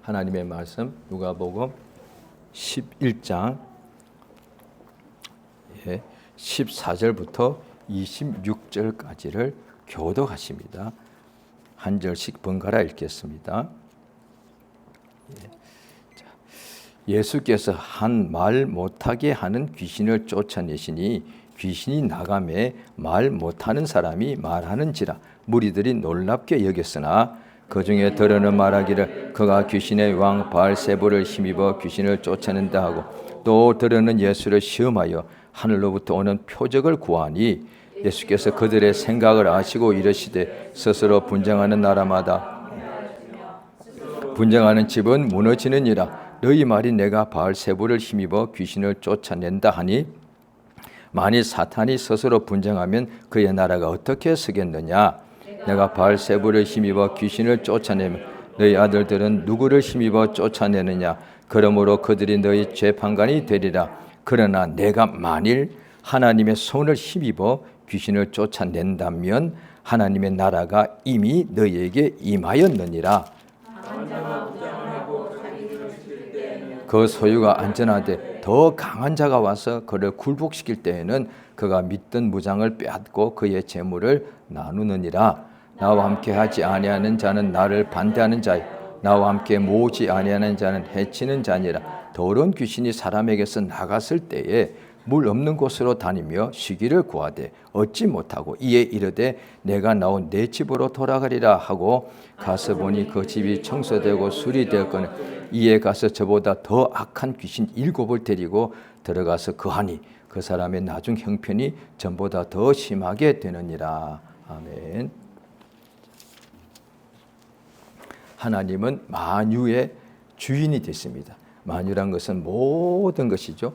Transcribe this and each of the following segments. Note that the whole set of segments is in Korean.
하나님의 말씀 누가복음 11장 14절부터 26절까지를 교독하십니다. 한 절씩 번갈아 읽겠습니다. 예수께서 한 말 못하게 하는 귀신을 쫓아내시니 귀신이 나가매 말 못하는 사람이 말하는지라 무리들이 놀랍게 여겼으나 그 중에 더러는 말하기를 그가 귀신의 왕 바알세불을 힘입어 귀신을 쫓아낸다 하고 또 더러는 예수를 시험하여 하늘로부터 오는 표적을 구하니 예수께서 그들의 생각을 아시고 이르시되 스스로 분쟁하는 나라마다 분쟁하는 집은 무너지느니라. 너희 말이 내가 바알세불을 힘입어 귀신을 쫓아낸다 하니 만일 사탄이 스스로 분쟁하면 그의 나라가 어떻게 서겠느냐. 내가 바알세불을 힘입어 귀신을 쫓아내면 너희 아들들은 누구를 힘입어 쫓아내느냐. 그러므로 그들이 너희 재판관이 되리라. 그러나 내가 만일 하나님의 손을 힘입어 귀신을 쫓아낸다면 하나님의 나라가 이미 너희에게 임하였느니라. 그 소유가 안전하되 더 강한 자가 와서 그를 굴복시킬 때에는 그가 믿던 무장을 빼앗고 그의 재물을 나누느니라. 나와 함께 하지 아니하는 자는 나를 반대하는 자요 나와 함께 모으지 아니하는 자는 해치는 자니라. 더러운 귀신이 사람에게서 나갔을 때에 물 없는 곳으로 다니며 쉬기를 구하되 얻지 못하고 이에 이르되 내가 나온 내 집으로 돌아가리라 하고 가서 보니 그 집이 청소되고 수리되었거늘 이에 가서 저보다 더 악한 귀신 7을 데리고 들어가서 거하니 그 사람의 나중 형편이 전보다 더 심하게 되느니라. 아멘. 하나님은 만유의 주인이 됐습니다. 만유란 것은 모든 것이죠.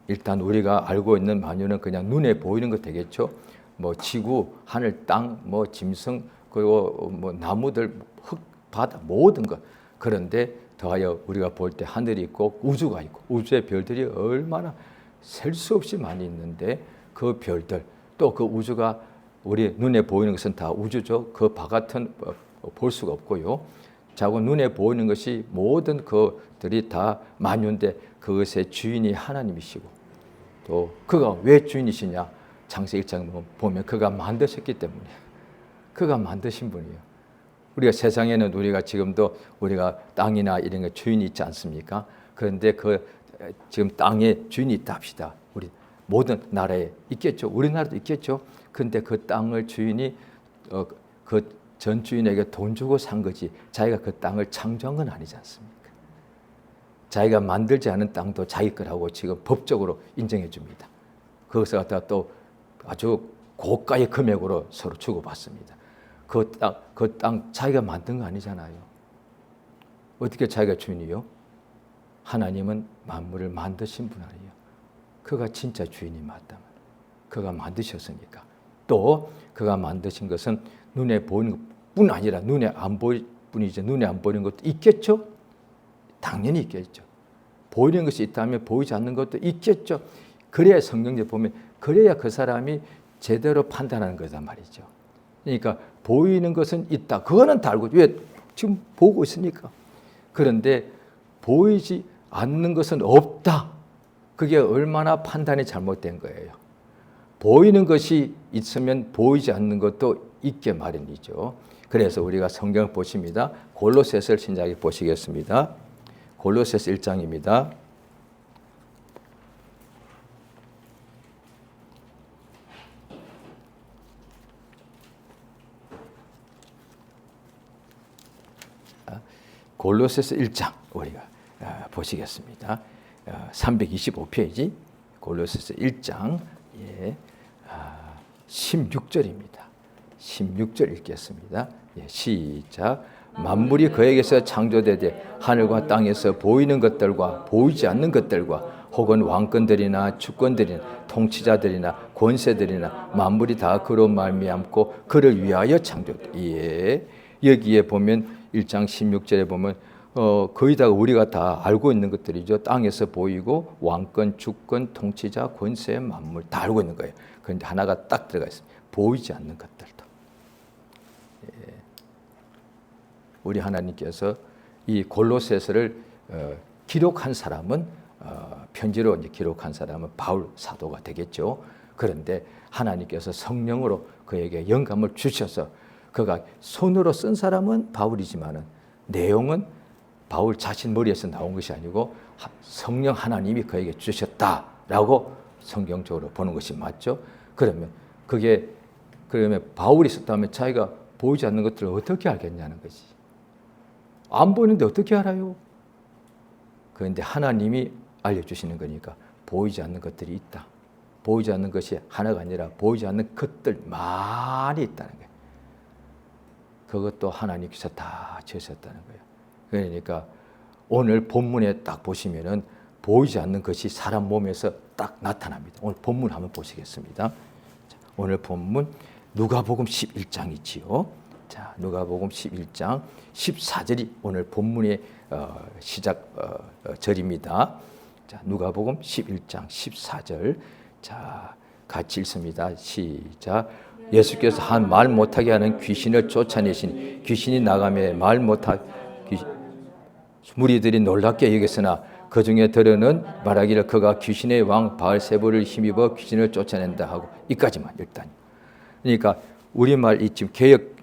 일단 우리가 알고 있는 만유는 그냥 눈에 보이는 것 되겠죠. 뭐 지구, 하늘, 땅, 뭐 짐승, 그리고 뭐 나무들, 흙, 바다 모든 것. 그런데 더하여 우리가 볼 때 하늘이 있고 우주가 있고 우주의 별들이 얼마나 셀 수 없이 많이 있는데 그 별들 또 그 우주가 우리 눈에 보이는 것은 다 우주죠. 그 바깥은 볼 수가 없고요. 자고 눈에 보이는 것이 모든 것들이 다 만유인데 그것의 주인이 하나님이시고 또 그가 왜 주인이시냐. 창세기 1장 보면 그가 만드셨기 때문에 그가 만드신 분이에요. 우리가 세상에는 우리가 지금도 우리가 땅이나 이런 거 주인이 있지 않습니까? 그런데 그 지금 땅에 주인이 있다 합시다. 우리 모든 나라에 있겠죠. 우리나라도 있겠죠. 그런데 그 땅을 주인이 그 전 주인에게 돈 주고 산 거지 자기가 그 땅을 창조한 건 아니지 않습니까? 자기가 만들지 않은 땅도 자기 거라고 지금 법적으로 인정해 줍니다. 그것을 갖다가 또 아주 고가의 금액으로 서로 주고받습니다. 그 땅 자기가 만든 거 아니잖아요. 어떻게 자기가 주인이요? 하나님은 만물을 만드신 분 아니에요. 그가 진짜 주인이 맞다면 그가 만드셨으니까. 또 그가 만드신 것은 눈에 보이는 것뿐 아니라 눈에 안 보일 뿐이죠. 눈에 안 보이는 것도 있겠죠? 당연히 있겠죠. 보이는 것이 있다면 보이지 않는 것도 있겠죠. 그래야 성경에 보면 그래야 그 사람이 제대로 판단하는 거단 말이죠. 그러니까 보이는 것은 있다. 그거는 다 알고 왜 지금 보고 있으니까. 그런데 보이지 않는 것은 없다. 그게 얼마나 판단이 잘못된 거예요. 보이는 것이 있으면 보이지 않는 것도 있게 마련이죠. 그래서 우리가 성경을 보십니다. 골로새서를 신작에 보시겠습니다. 골로새서 1장입니다. 골로새서 1장 우리가 보시겠습니다. 325페이지 골로새서 1장 16절입니다. 16절 읽겠습니다. 시작. 만물이 그에게서 창조되되 하늘과 땅에서 보이는 것들과 보이지 않는 것들과 혹은 왕권들이나 주권들이나 통치자들이나 권세들이나 만물이 다 그로 말미암고 그를 위하여 창조되. 여기에 보면 1장 16절에 보면 거의 다 우리가 다 알고 있는 것들이죠. 땅에서 보이고 왕권, 주권, 통치자, 권세, 만물 다 알고 있는 거예요. 그런데 하나가 딱 들어가 있습니다. 보이지 않는 것들도. 우리 하나님께서 이 골로새서를 기록한 사람은 편지로 이제 기록한 사람은 바울 사도가 되겠죠. 그런데 하나님께서 성령으로 그에게 영감을 주셔서 그가 손으로 쓴 사람은 바울이지만은 내용은 바울 자신 머리에서 나온 것이 아니고 성령 하나님이 그에게 주셨다라고 성경적으로 보는 것이 맞죠. 그러면 바울이 썼다면 자기가 보이지 않는 것들을 어떻게 알겠냐는 것이. 안 보이는데 어떻게 알아요? 그런데 하나님이 알려주시는 거니까 보이지 않는 것들이 있다. 보이지 않는 것이 하나가 아니라 보이지 않는 것들 많이 있다는 거예요. 그것도 하나님께서 다 지으셨다는 거예요. 그러니까 오늘 본문에 딱 보시면은 보이지 않는 것이 사람 몸에서 딱 나타납니다. 오늘 본문 한번 보시겠습니다. 오늘 본문 누가복음 11장이지요. 자, 누가복음 11장 14절이 오늘 본문의 시작 절입니다. 자, 누가복음 11장 14절. 자, 같이 읽습니다. 시작. 예수께서 한 말 못하게 하는 귀신을 쫓아내신 귀신이 나가며 말 못하게 무리들이 놀랍게 여겼으나 그 중에 들어는 말하기를 그가 귀신의 왕 바알세불을 힘입어 귀신을 쫓아낸다 하고 이까지만 일단. 그러니까 우리말 이 지금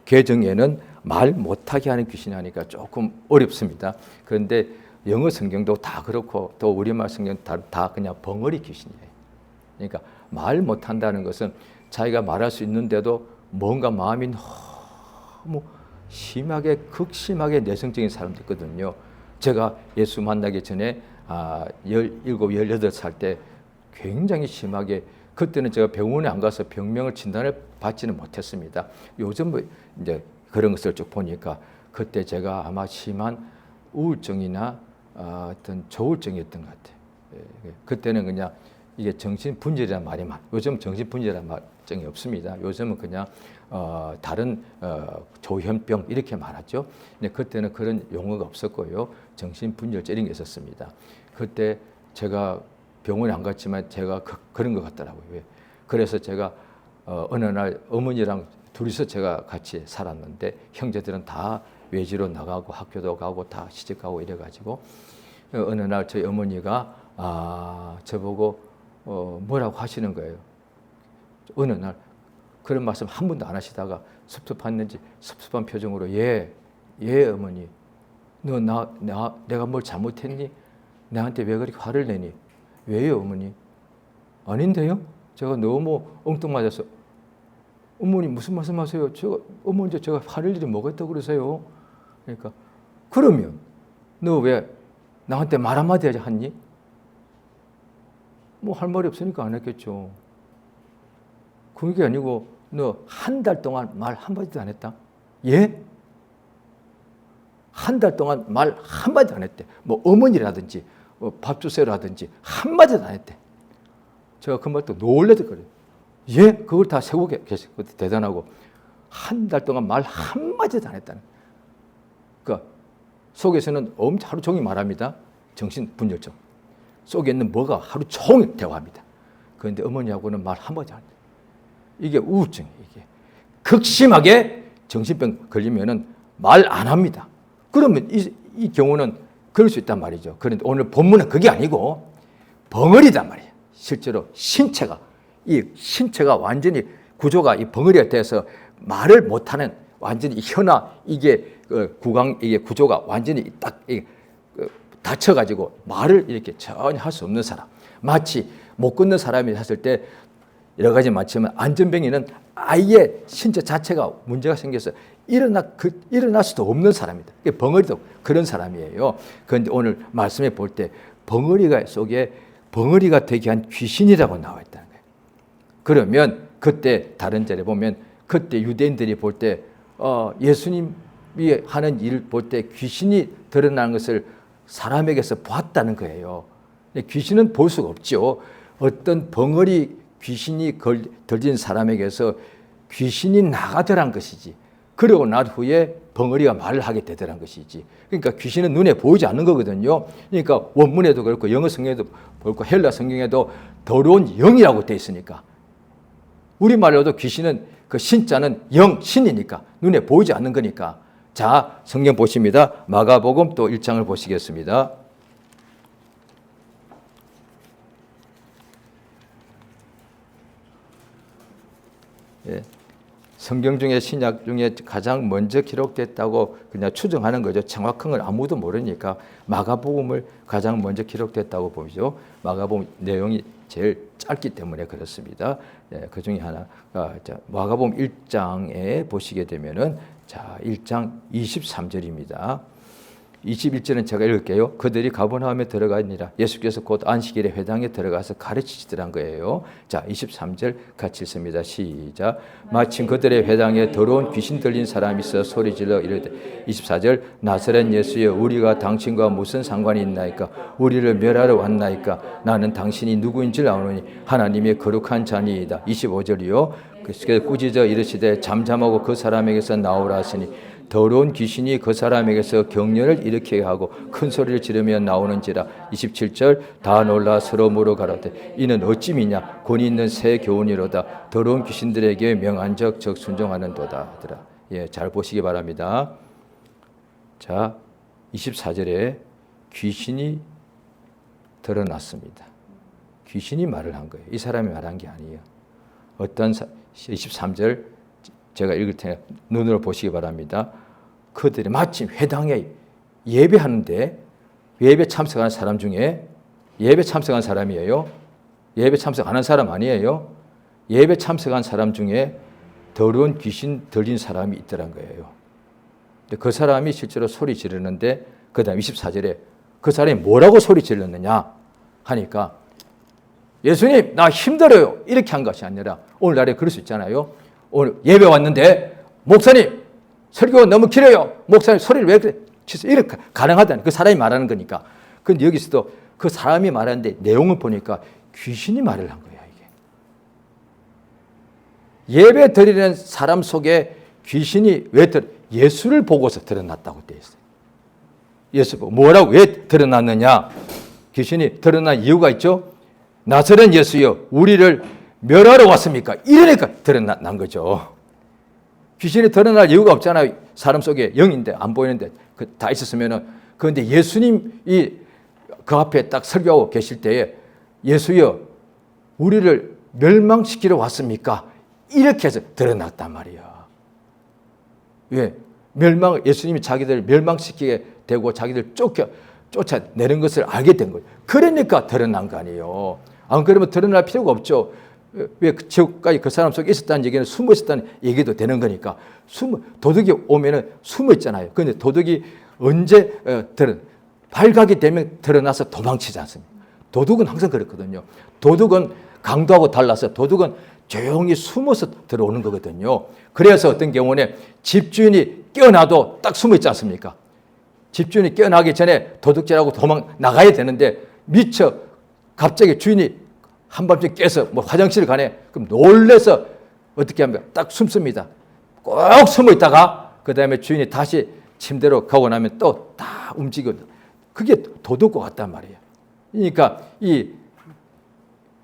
개정에는 말 못하게 하는 귀신 하니까 조금 어렵습니다. 그런데 영어 성경도 다 그렇고 또 우리말 성경 다 그냥 벙어리 귀신이에요. 그러니까 말 못한다는 것은 자기가 말할 수 있는데도 뭔가 마음이 너무 심하게 극심하게 내성적인 사람도 있거든요. 제가 예수 만나기 전에 17, 18살 때 굉장히 심하게 그때는 제가 병원에 안 가서 병명을 진단을 받지는 못했습니다. 요즘 뭐 이제 그런 것을 쭉 보니까 그때 제가 아마 심한 우울증이나 어떤 조울증이었던 것 같아요. 그때는 그냥 이게 정신분열이라는 말이 요즘 정신분열이라는 말증이 없습니다. 요즘은 그냥 다른 조현병 이렇게 말하죠. 근데 그때는 그런 용어가 없었고요. 정신분열증 이런 게 있었습니다. 그때 제가 병원에 안 갔지만 제가 그런 것 같더라고요. 그래서 제가 어느 날 어머니랑 둘이서 제가 같이 살았는데 형제들은 다 외지로 나가고 학교도 가고 다 시집가고 이래가지고 어느 날 저희 어머니가 저보고 뭐라고 하시는 거예요. 어느 날 그런 말씀 한 번도 안 하시다가 섭섭한 표정으로 예 어머니 내가 뭘 잘못했니? 나한테 왜 그렇게 화를 내니? 왜요 어머니? 아닌데요? 제가 너무 엉뚱맞아서 어머니 무슨 말씀하세요? 제가 화낼 일이 뭐가 있다고 그러세요? 그러니까 그러면 너 왜 나한테 말 한마디 하니? 뭐 할 말이 없으니까 안 했겠죠. 그게 아니고 너 한 달 동안 말 한마디도 안 했다? 예? 한 달 동안 말 한마디도 안 했대. 뭐 어머니라든지 밥 주세요라든지 한마디도 안 했대. 제가 그 말 또 놀래서 그래요. 예? 그걸 다 세우고 계셨거든요. 대단하고. 한 달 동안 말 한마디도 안 했다는. 그러니까 속에서는 하루 종일 말합니다. 정신분열증. 속에 있는 뭐가 하루 종일 대화합니다. 그런데 어머니하고는 말 한마디 안 해요. 이게 우울증이에요. 이게 극심하게 정신병 걸리면은 말 안 합니다. 그러면 이 경우는 그럴 수 있단 말이죠. 그런데 오늘 본문은 그게 아니고 벙어리단 말이에요. 실제로 이 신체가 완전히 구조가 이 벙어리가 돼서 말을 못하는 완전히 혀나 이게 이게 구조가 완전히 딱 다쳐가지고 말을 이렇게 전혀 할 수 없는 사람. 마치 못 걷는 사람이 했을 때 여러 가지 많지만 안전병이는 아예 신체 자체가 문제가 생겨서 일어날 수도 없는 사람이다. 벙어리도 그런 사람이에요. 그런데 오늘 말씀에 볼 때 벙어리가 속에 벙어리가 되게 한 귀신이라고 나와 있다는 거예요. 그러면 그때 다른 절에 보면 그때 유대인들이 볼 때 예수님이 하는 일을 볼 때 귀신이 드러나는 것을 사람에게서 보았다는 거예요. 귀신은 볼 수가 없죠. 어떤 벙어리 귀신이 들진 사람에게서 귀신이 나가더란 것이지. 그러고 난 후에 벙어리가 말을 하게 되더란 것이지. 그러니까 귀신은 눈에 보이지 않는 거거든요. 그러니까 원문에도 그렇고 영어 성경에도 그렇고 헬라 성경에도 더러운 영이라고 돼 있으니까. 우리말로도 귀신은 그 신자는 영, 신이니까 눈에 보이지 않는 거니까 자, 성경 보십니다. 마가복음 또 1장을 보시겠습니다. 예. 성경 중에 신약 중에 가장 먼저 기록됐다고 그냥 추정하는 거죠. 정확한 걸 아무도 모르니까 마가복음을 가장 먼저 기록됐다고 보죠. 마가복음 내용이 제일 짧기 때문에 그렇습니다. 예, 그 중에 하나가 마가복음 1장에 보시게 되면은 자, 1장 23절입니다. 21절은 제가 읽을게요. 그들이 가버나움에 들어가니라. 예수께서 곧 안식일에 회당에 들어가서 가르치시더란 거예요. 자, 23절 같이 읽습니다. 시작. 마침 그들의 회당에 더러운 귀신 들린 사람이 있어 소리질러 이르되 24절 나사렛 예수여 우리가 당신과 무슨 상관이 있나이까 우리를 멸하러 왔나이까 나는 당신이 누구인 줄 아노니 하나님의 거룩한 자니이다. 25절이요. 그래서 꾸짖어 이르시되 잠잠하고 그 사람에게서 나오라 하시니 더러운 귀신이 그 사람에게서 경련을 일으키게 하고 큰 소리를 지르며 나오는지라. 27절 다 놀라 서로 물어 가라되 이는 어찌미냐 권위 있는 새 교훈이로다 더러운 귀신들에게 명한 적 순종하는도다 하더라. 예, 잘 보시기 바랍니다. 자, 24절에 귀신이 드러났습니다. 귀신이 말을 한 거예요. 이 사람이 말한 게 아니에요. 어떤 23절 제가 읽을 테니까 눈으로 보시기 바랍니다. 그들이 마침 회당에 예배하는데 예배 참석하는 사람 중에 예배 참석한 사람이에요. 예배 참석 안 한 사람 아니에요. 예배 참석한 사람 중에 더러운 귀신 들린 사람이 있더란 거예요. 그 사람이 실제로 소리 지르는데 그 다음 24절에 그 사람이 뭐라고 소리 질렀느냐 하니까 예수님 나 힘들어요 이렇게 한 것이 아니라 오늘날에 그럴 수 있잖아요. 오늘 예배 왔는데 목사님 설교가 너무 길어요. 목사님 소리를 왜 그래? 이렇게 가능하다는 그 사람이 말하는 거니까. 근데 여기서도 그 사람이 말하는데 내용을 보니까 귀신이 말을 한 거야 이게. 예배 드리는 사람 속에 귀신이 예수를 보고서 드러났다고 되어 있어요. 예수 보고 뭐라고 왜 드러났느냐? 귀신이 드러난 이유가 있죠. 나사렛 예수여 우리를 멸하러 왔습니까? 이러니까 드러난 거죠. 귀신이 드러날 이유가 없잖아요. 사람 속에 영인데 안 보이는데 다 있었으면은. 그런데 예수님이 그 앞에 딱 설교하고 계실 때에 예수여 우리를 멸망시키러 왔습니까? 이렇게 해서 드러났단 말이야. 왜? 예수님이 자기들을 멸망시키게 되고 자기들 쫓아내는 것을 알게 된 거예요. 그러니까 드러난 거 아니에요. 안 그러면 드러날 필요가 없죠. 왜 지옥까지 그 사람 속에 있었다는 얘기는 숨어 있었다는 얘기도 되는 거니까. 도둑이 오면은 숨어 있잖아요. 그런데 도둑이 언제 발각이 되면 드러나서 도망치지 않습니까? 도둑은 항상 그렇거든요. 도둑은 강도하고 달라서 도둑은 조용히 숨어서 들어오는 거거든요. 그래서 어떤 경우는 집주인이 깨어나도 딱 숨어 있지 않습니까? 집주인이 깨어나기 전에 도둑질하고 도망 나가야 되는데 미처 갑자기 주인이 한밤중에 깨서 뭐 화장실 가네. 그럼 놀래서 어떻게 합니까? 딱 숨습니다. 꼭 숨어 있다가 그 다음에 주인이 다시 침대로 가고 나면 또 다 움직이거든. 그게 도둑과 같단 말이에요. 그러니까 이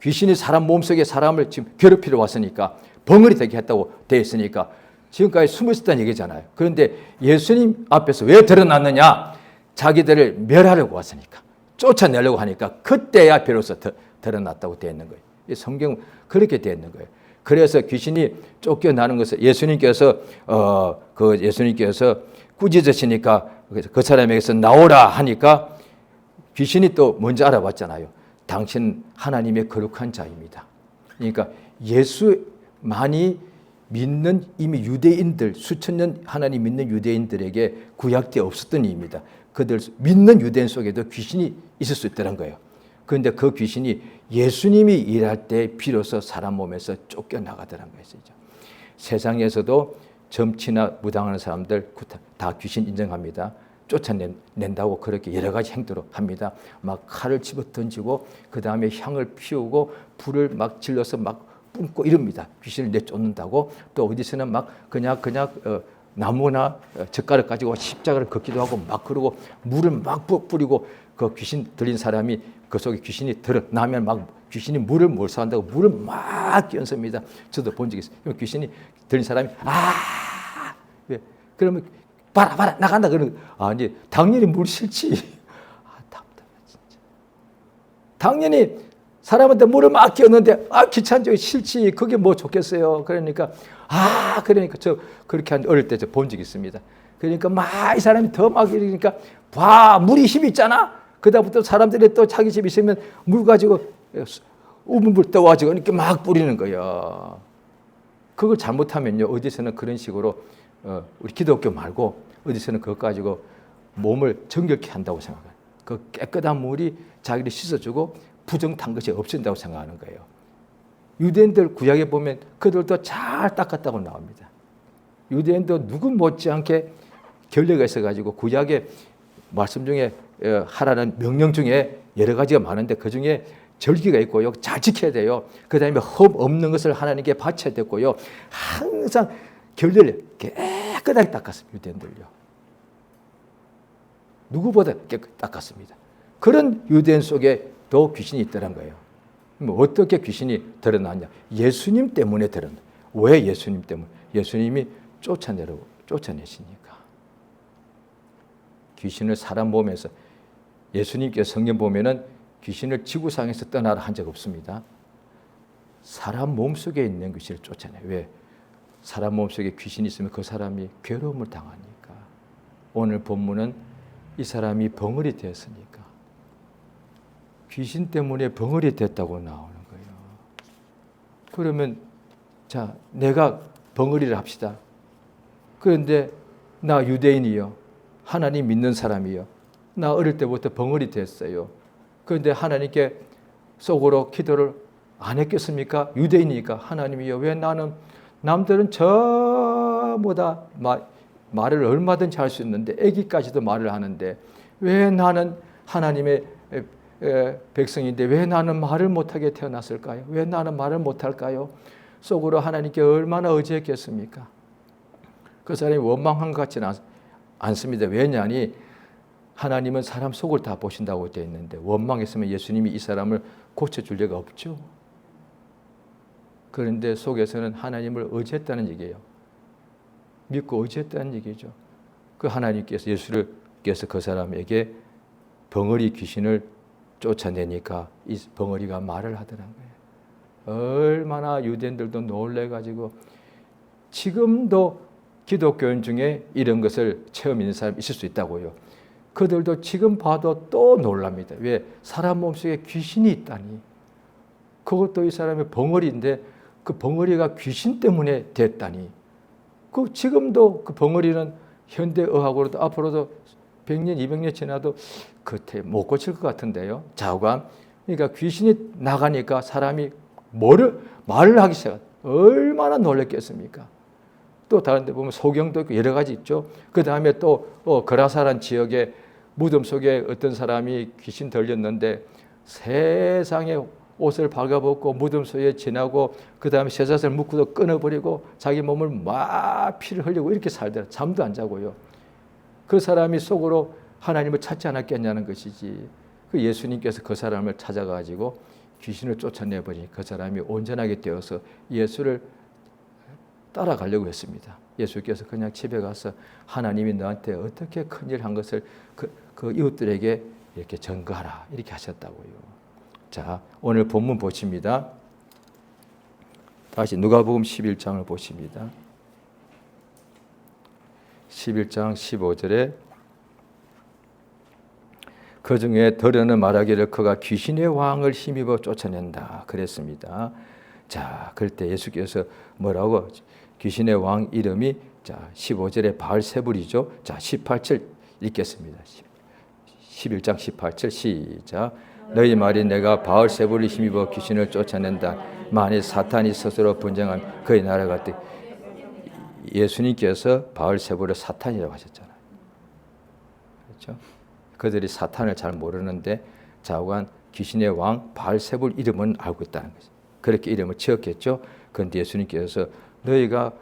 귀신이 사람 몸속에 사람을 지금 괴롭히러 왔으니까 벙어리 되게 했다고 되어 있으니까 지금까지 숨어 있었다는 얘기잖아요. 그런데 예수님 앞에서 왜 드러났느냐? 자기들을 멸하려고 왔으니까. 쫓아내려고 하니까 그때야 비로소 드러났다고 되어 있는 거예요. 이 성경은 그렇게 되어 있는 거예요. 그래서 귀신이 쫓겨나는 것을 예수님께서 꾸짖으시니까 그 사람에게서 나오라 하니까 귀신이 또 먼저 알아봤잖아요. 당신 하나님의 거룩한 자입니다. 그러니까 예수만이 믿는 이미 유대인들 수천 년 하나님 믿는 유대인들에게 구약 때 없었던 일입니다. 그들 믿는 유대인 속에도 귀신이 있을 수 있다는 거예요. 그런데 그 귀신이 예수님이 일할 때 비로소 사람 몸에서 쫓겨나가더라는 것이죠. 세상에서도 점치나 무당하는 사람들 다 귀신 인정합니다. 쫓아낸다고 그렇게 여러 가지 행동을 합니다. 막 칼을 집어 던지고 그 다음에 향을 피우고 불을 막 질러서 막 뿜고 이럽니다. 귀신을 내쫓는다고. 또 어디서는 막 그냥 나무나 젓가락 가지고 십자가를 걷기도 하고 막 그러고 물을 막 뿌리고 그 귀신 들린 사람이 그 속에 귀신이 드러나면 막 귀신이 물을 몰수한다고 물을 막 끼얹습니다. 저도 본 적이 있어요. 귀신이 들린 사람이 왜? 그러면 봐라 나간다 그러는 아니 당연히 물 싫지. 답답해 진짜. 당연히 사람한테 물을 막 끼얹는데 귀찮죠 싫지 그게 뭐 좋겠어요. 그러니까 저 그렇게 한 어릴 때 저 본 적이 있습니다. 그러니까 막 이 사람이 더 막 이러니까 봐 물이 힘 있잖아. 그다음부터 사람들이 또 자기 집 있으면 물 가지고 우물물 떠와지고 이렇게 막 뿌리는 거야. 그걸 잘못하면요 어디서는 그런 식으로 우리 기독교 말고 어디서는 그것 가지고 몸을 정결케 한다고 생각해요. 그 깨끗한 물이 자기를 씻어주고 부정탄 것이 없앤다고 생각하는 거예요. 유대인들 구약에 보면 그들도 잘 닦았다고 나옵니다. 유대인도 누구 못지않게 결례가 있어가지고 구약의 말씀 중에 하라는 명령 중에 여러 가지가 많은데 그 중에 절기가 있고요. 잘 지켜야 돼요. 그 다음에 흠 없는 것을 하나님께 바쳐야 됐고요. 항상 결례를 깨끗하게 닦았습니다. 유대인들요. 누구보다 깨끗하게 닦았습니다. 그런 유대인 속에 또 귀신이 있더란 거예요. 어떻게 귀신이 드러났냐? 예수님 때문에 드러났다. 왜 예수님 때문에? 예수님이 쫓아내시니까. 귀신을 사람 몸에서 예수님께서 성경 보면은 귀신을 지구상에서 떠나라 한 적 없습니다. 사람 몸속에 있는 귀신을 쫓아내요. 왜? 사람 몸속에 귀신이 있으면 그 사람이 괴로움을 당하니까. 오늘 본문은 이 사람이 벙어리 되었으니까. 귀신 때문에 벙어리 됐다고 나오는 거예요. 그러면 자 내가 벙어리를 합시다. 그런데 나 유대인이요. 하나님 믿는 사람이요. 나 어릴 때부터 벙어리 됐어요. 그런데 하나님께 속으로 기도를 안 했겠습니까? 유대인이니까 하나님이요. 왜 나는 남들은 저보다 말을 얼마든지 할 수 있는데 아기까지도 말을 하는데 왜 나는 하나님의 백성인데 왜 나는 말을 못하게 태어났을까요? 왜 나는 말을 못할까요? 속으로 하나님께 얼마나 의지했겠습니까? 그 사람이 원망한 것 같지는 않습니다. 왜냐하니 하나님은 사람 속을 다 보신다고 되어 있는데 원망했으면 예수님이 이 사람을 고쳐줄 리가 없죠. 그런데 속에서는 하나님을 의지했다는 얘기예요. 믿고 의지했다는 얘기죠. 그 하나님께서 예수께서 그 사람에게 벙어리 귀신을 쫓아내니까 이 벙어리가 말을 하더란 거예요. 얼마나 유대인들도 놀래가지고 지금도 기독교인 중에 이런 것을 처음 있는 사람이 있을 수 있다고요. 그들도 지금 봐도 또 놀랍니다. 왜? 사람 몸속에 귀신이 있다니. 그것도 이 사람의 벙어리인데 그 벙어리가 귀신 때문에 됐다니. 그 지금도 그 벙어리는 현대의학으로도 앞으로도 100년, 200년 지나도 겉에 못 고칠 것 같은데요. 자관. 그러니까 귀신이 나가니까 사람이 말을 하기 시작해요. 얼마나 놀랬겠습니까? 또 다른 데 보면 소경도 있고 여러 가지 있죠. 그 다음에 또 거라사란 지역에 무덤 속에 어떤 사람이 귀신 들렸는데 세상에 옷을 발가벗고 무덤 속에 지나고 그 다음에 쇠사슬 묶고도 끊어버리고 자기 몸을 막 피를 흘리고 이렇게 살더라. 잠도 안 자고요. 그 사람이 속으로 하나님을 찾지 않았겠냐는 것이지. 그 예수님께서 그 사람을 찾아가지고 귀신을 쫓아내버리니 그 사람이 온전하게 되어서 예수를 따라가려고 했습니다. 예수께서 그냥 집에 가서 하나님이 너한테 어떻게 큰일 한 것을 그 이웃들에게 이렇게 전가하라 이렇게 하셨다고요. 자, 오늘 본문 보십니다. 다시 누가복음 11장을 보십니다. 11장 15절에 그 중에 더러는 말하기를 그가 귀신의 왕을 힘입어 쫓아낸다 그랬습니다. 자, 그럴 때 예수께서 뭐라고 귀신의 왕 이름이 자 15절에 바알세불이죠. 자 18절 읽겠습니다. 11장 18절 시작. 너희 말이 내가 바알세불을 힘입어 귀신을 쫓아낸다. 만일 사탄이 스스로 분쟁한 그의 나라 같으. 예수님께서 바알세불을 사탄이라고 하셨잖아요. 그렇죠? 그들이 사탄을 잘 모르는데 좌우간 귀신의 왕 바알세불 이름은 알고 있다는 거죠. 그렇게 이름을 지었겠죠. 그런데 예수님께서 너희가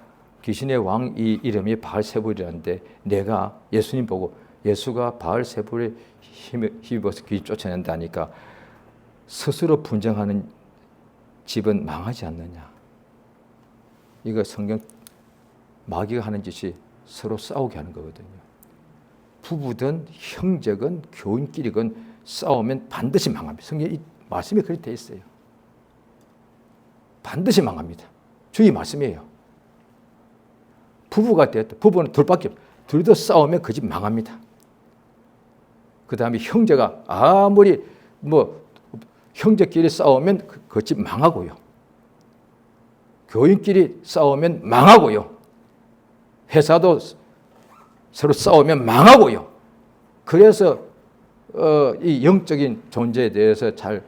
귀신의 왕 이 이름이 바알세불이라는데 내가 예수님 보고 예수가 바알세불에 힘입어서 귀신 쫓아낸다니까 스스로 분쟁하는 집은 망하지 않느냐. 이거 성경 마귀가 하는 짓이 서로 싸우게 하는 거거든요. 부부든 형제건 교인끼리건 싸우면 반드시 망합니다. 성경 이 말씀이 그렇게 돼 있어요. 반드시 망합니다. 주의 말씀이에요. 부부가 됐다. 부부는 둘밖에 없어요. 둘도 싸우면 그 집 망합니다. 그 다음에 형제가 아무리 형제끼리 싸우면 그 집 망하고요. 교인끼리 싸우면 망하고요. 회사도 서로 싸우면 망하고요. 그래서 이 영적인 존재에 대해서 잘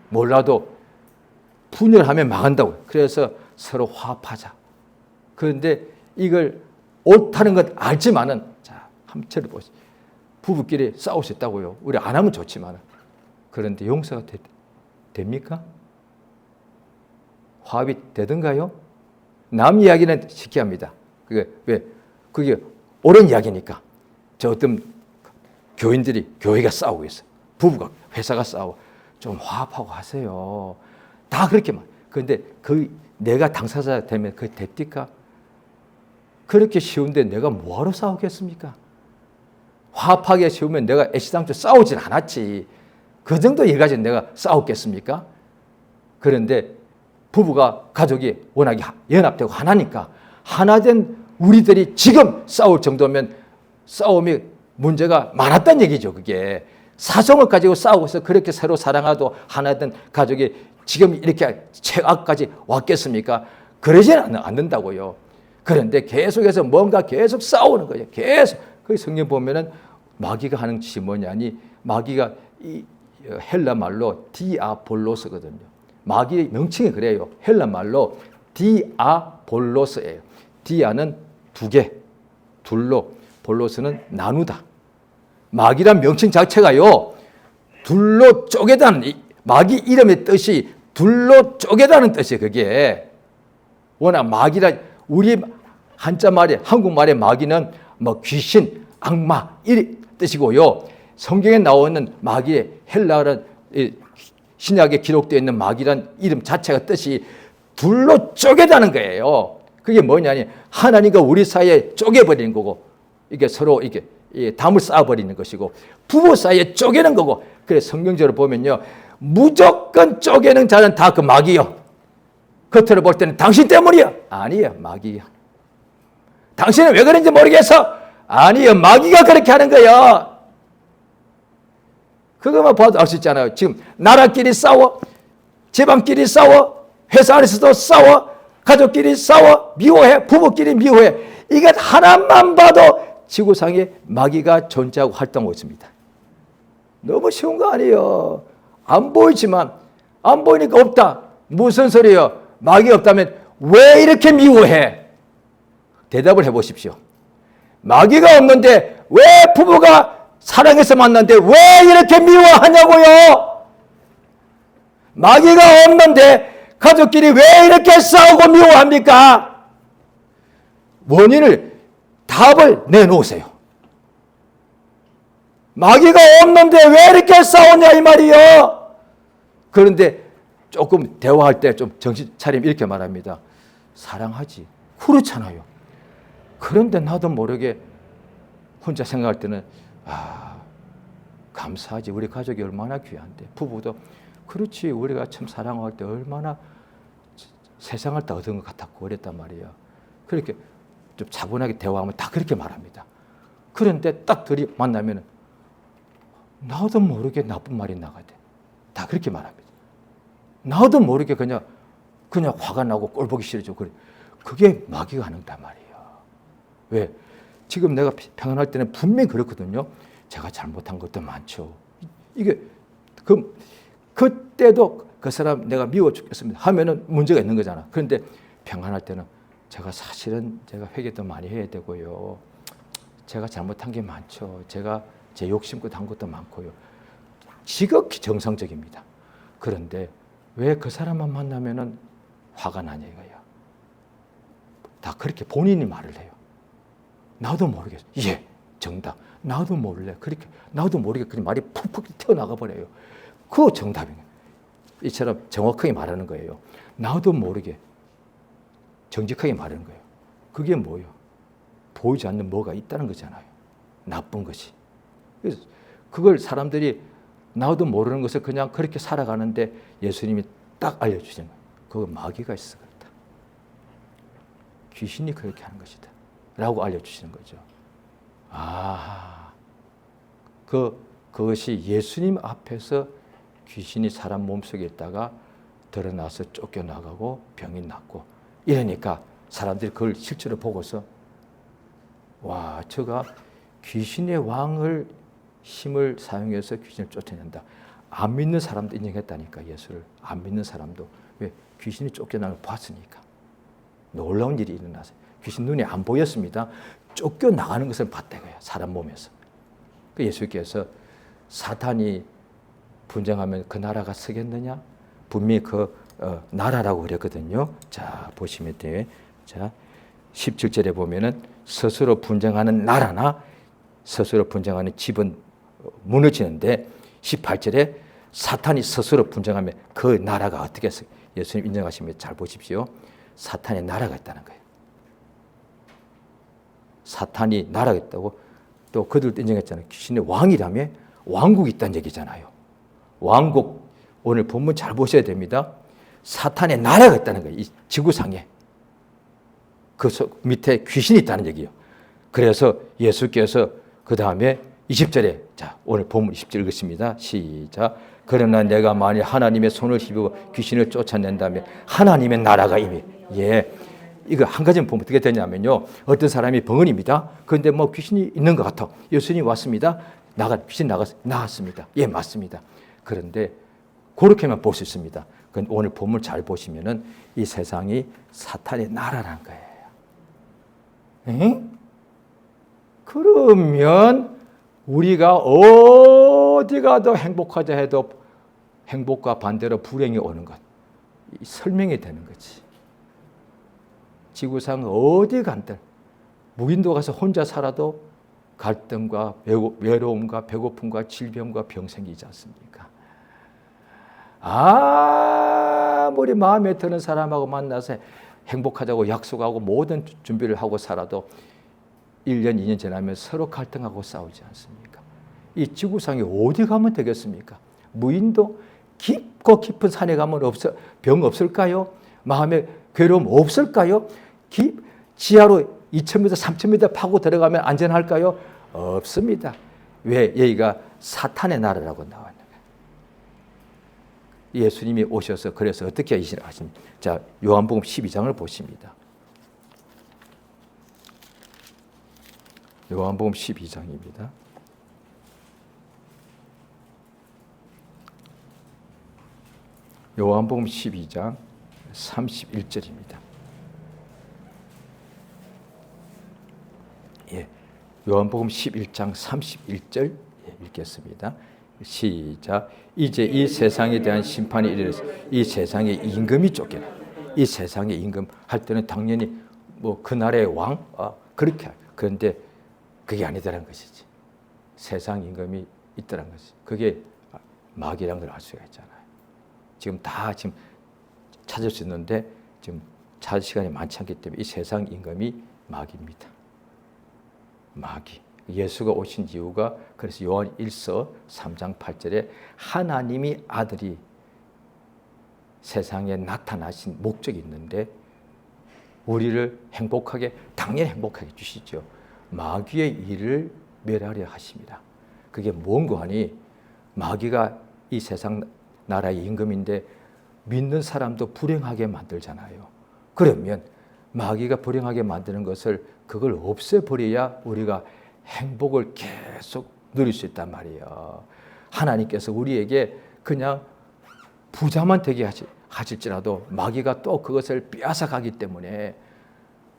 몰라도 분열하면 망한다고요. 그래서 서로 화합하자. 그런데 이걸 옳다는 건 알지만은, 자, 한번 들어보시죠. 부부끼리 싸울 수 있다고요. 우리 안 하면 좋지만. 그런데 용서가 됩니까? 화합이 되던가요? 남 이야기는 쉽게 합니다. 그게 왜? 그게 옳은 이야기니까. 저 어떤 교인들이 교회가 싸우고 있어. 부부가 회사가 싸워. 좀 화합하고 하세요. 다 그렇게만. 그런데 내가 당사자 되면 그게 됩니까? 그렇게 쉬운데 내가 뭐하러 싸우겠습니까? 화합하기 쉬우면 내가 애시당초 싸우진 않았지. 그 정도 일 가지고 내가 싸웠겠습니까? 그런데 부부가 가족이 워낙에 연합되고 하나니까 하나된 우리들이 지금 싸울 정도면 싸움이 문제가 많았다는 얘기죠. 그게 사정을 가지고 싸우고 있어 그렇게 서로 사랑하도 하나된 가족이 지금 이렇게 최악까지 왔겠습니까? 그러지는 않는다고요. 그런데 계속해서 뭔가 계속 싸우는 거예요. 계속. 그 성경 보면은 마귀가 하는 짓이 뭐냐니, 마귀가 이 헬라 말로 디아볼로스거든요. 마귀의 명칭이 그래요. 헬라 말로 디아볼로스예요. 디아는 두 개, 둘로, 볼로스는 나누다. 마귀란 명칭 자체가요, 둘로 쪼개다는, 마귀 이름의 뜻이 둘로 쪼개다는 뜻이에요. 그게 워낙 마귀라, 우리 한자말에, 한국말의 마귀는 귀신, 악마 이 뜻이고요. 성경에 나오는 마귀의 헬라어는 신약에 기록되어 있는 마귀란 이름 자체가 뜻이 둘로 쪼개다는 거예요. 그게 뭐냐니, 하나님과 우리 사이에 쪼개버리는 거고, 이게 서로 이게 담을 쌓아버리는 것이고, 부부 사이에 쪼개는 거고. 그래서 성경적으로 보면요, 무조건 쪼개는 자는 다 그 마귀요. 겉으로 볼 때는 당신 때문이야. 아니에요, 마귀야. 당신은 왜 그런지 모르겠어. 아니에요, 마귀가 그렇게 하는 거야. 그것만 봐도 알 수 있잖아요. 지금 나라끼리 싸워, 집안끼리 싸워, 회사 안에서도 싸워, 가족끼리 싸워, 미워해, 부부끼리 미워해. 이것 하나만 봐도 지구상에 마귀가 존재하고 활동하고 있습니다. 너무 쉬운 거 아니에요. 안 보이지만, 안 보이니까 없다. 무슨 소리예요? 마귀가 없다면 왜 이렇게 미워해? 대답을 해보십시오. 마귀가 없는데 왜 부부가 사랑해서 만났는데 왜 이렇게 미워하냐고요? 마귀가 없는데 가족끼리 왜 이렇게 싸우고 미워합니까? 원인을, 답을 내놓으세요. 마귀가 없는데 왜 이렇게 싸우냐 이 말이요. 그런데 조금 대화할 때 좀 정신 차리면 이렇게 말합니다. 사랑하지. 그렇잖아요. 그런데 나도 모르게 혼자 생각할 때는 감사하지. 우리 가족이 얼마나 귀한데. 부부도 그렇지. 우리가 참 사랑할 때 얼마나 세상을 다 얻은 것 같았고 그랬단 말이야. 그렇게 좀 차분하게 대화하면 다 그렇게 말합니다. 그런데 딱 둘이 만나면 나도 모르게 나쁜 말이 나가대. 다 그렇게 말합니다. 나도 모르게 그냥 화가 나고 꼴 보기 싫어지고 그래. 그게 마귀가 하는단 말이야. 왜? 지금 내가 평안할 때는 분명히 그렇거든요. 제가 잘못한 것도 많죠. 이게 그때도 그 사람 내가 미워 죽겠습니다 하면은 문제가 있는 거잖아. 그런데 평안할 때는 제가 사실은 제가 회개도 많이 해야 되고요. 제가 잘못한 게 많죠. 제가 제 욕심껏 한 것도 많고요. 지극히 정상적입니다. 그런데 왜 그 사람만 만나면은 화가 나냐 이거야. 다 그렇게 본인이 말을 해요. 나도 모르겠어. 예, 정답. 나도 몰래. 그렇게 나도 모르게 그런 말이 푹푹 튀어나가 버려요. 그 정답이에요. 이처럼 정확하게 말하는 거예요. 나도 모르게 정직하게 말하는 거예요. 그게 뭐예요? 보이지 않는 뭐가 있다는 거잖아요. 나쁜 것이. 그래서 그걸 사람들이 나도 모르는 것을 그냥 그렇게 살아가는데 예수님이 딱 알려주시는 거예요. 그거 마귀가 있어 그렇다. 귀신이 그렇게 하는 것이다. 라고 알려주시는 거죠. 그것이 예수님 앞에서 귀신이 사람 몸속에 있다가 드러나서 쫓겨나가고 병이 낫고 이러니까 사람들이 그걸 실제로 보고서 와, 저가 귀신의 왕을 힘을 사용해서 귀신을 쫓아낸다. 안 믿는 사람도 인정했다니까, 예수를. 안 믿는 사람도. 왜? 귀신이 쫓겨나는 걸 봤으니까. 놀라운 일이 일어났어요. 귀신 눈에 안 보였습니다. 쫓겨나가는 것을 봤다고요, 사람 몸에서. 그 예수께서 사탄이 분쟁하면 그 나라가 서겠느냐? 분명히 나라라고 그랬거든요. 자, 보시면 돼요. 자, 17절에 보면은 스스로 분쟁하는 나라나 스스로 분쟁하는 집은 무너지는데 18절에 사탄이 스스로 분쟁하면 그 나라가 어떻게 했어요? 예수님 인정하시면 잘 보십시오. 사탄의 나라가 있다는 거예요. 사탄이 나라가 있다고 또 그들도 인정했잖아요. 귀신의 왕이라며 왕국이 있다는 얘기잖아요. 왕국, 오늘 본문 잘 보셔야 됩니다. 사탄의 나라가 있다는 거예요. 이 지구상에. 그 밑에 귀신이 있다는 얘기예요. 그래서 예수께서 그 다음에 20절에 자, 오늘 본문 20절 읽겠습니다. 시작. 그러나 내가 만일 하나님의 손을 힘입어 귀신을 쫓아낸다면 하나님의 나라가 이미 이거 한 가지만 보면 어떻게 되냐면요. 어떤 사람이 병원입니다. 그런데 뭐 귀신이 있는 것 같아. 예수님이 왔습니다. 귀신 나왔습니다. 예, 맞습니다. 그런데 그렇게만 볼 수 있습니다. 오늘 본문 잘 보시면은 이 세상이 사탄의 나라라는 거예요. 응? 그러면 우리가 어디 가도 행복하자 해도 행복과 반대로 불행이 오는 것. 설명이 되는 거지. 지구상 어디 간들 무인도 가서 혼자 살아도 갈등과 외로움과 배고픔과 질병과 병 생기지 않습니까? 아무리 마음에 드는 사람하고 만나서 행복하자고 약속하고 모든 준비를 하고 살아도 1년, 2년 지나면 서로 갈등하고 싸우지 않습니까? 이 지구상에 어디 가면 되겠습니까? 무인도 깊고 깊은 산에 가면 병 없을까요? 마음에 괴로움 없을까요? 지하로 2,000m, 3,000m 파고 들어가면 안전할까요? 없습니다. 왜? 여기가 사탄의 나라라고 나왔는 거예요. 예수님이 오셔서 그래서 어떻게 하십니까? 자, 요한복음 12장을 보십니다. 요한복음 12장입니다. 요한복음 12장 31절입니다. 예, 요한복음 11장 31절 읽겠습니다. 시작. 이제 이 세상에 대한 심판이 이르렀으니 이 세상의 임금이 쫓겨나. 이 세상의 임금 할 때는 당연히 뭐 그날의 왕 그렇게. 그런데 그게 아니더라는 것이지. 세상 임금이 있더라는 것이. 그게 마귀라는 걸 알 수가 있잖아요. 지금 찾을 수 있는데 지금 찾을 시간이 많지 않기 때문에 이 세상 임금이 마귀입니다. 마귀. 예수가 오신 이유가 그래서 요한 1서 3장 8절에 하나님이 아들이 세상에 나타나신 목적이 있는데 우리를 당연히 행복하게 주시죠. 마귀의 일을 멸하려 하십니다. 그게 뭔고 하니 마귀가 이 세상 나라의 임금인데 믿는 사람도 불행하게 만들잖아요. 그러면 마귀가 불행하게 만드는 것을 그걸 없애버려야 우리가 행복을 계속 누릴 수 있단 말이에요. 하나님께서 우리에게 그냥 부자만 되게 하실지라도 마귀가 또 그것을 빼앗아 가기 때문에